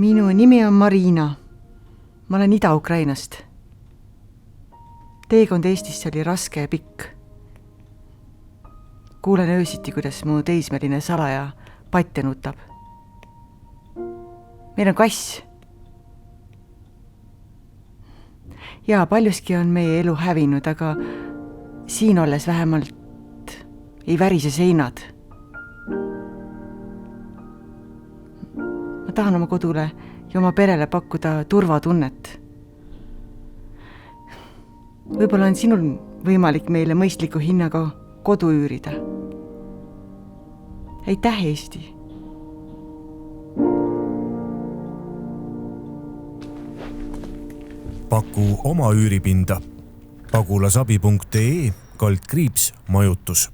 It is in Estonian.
Minu nimi on Marina. Ma olen Ida-Ukrainast. Teekond Eestisse oli raske ja pikk. Kuulen öösiti, kuidas mu teismeline salaja patja nutab. Meil on kass. Ja paljuski on meie elu hävinud, aga siin olles vähemalt ei värise seinad. Ma tahan oma kodule ja oma perele pakkuda turvatunnet. Võib-olla on sinul võimalik meile mõistliku hinnaga kodu üürida. Aitäh, Eesti! Paku oma üüripinda pagulasabi.ee/majutus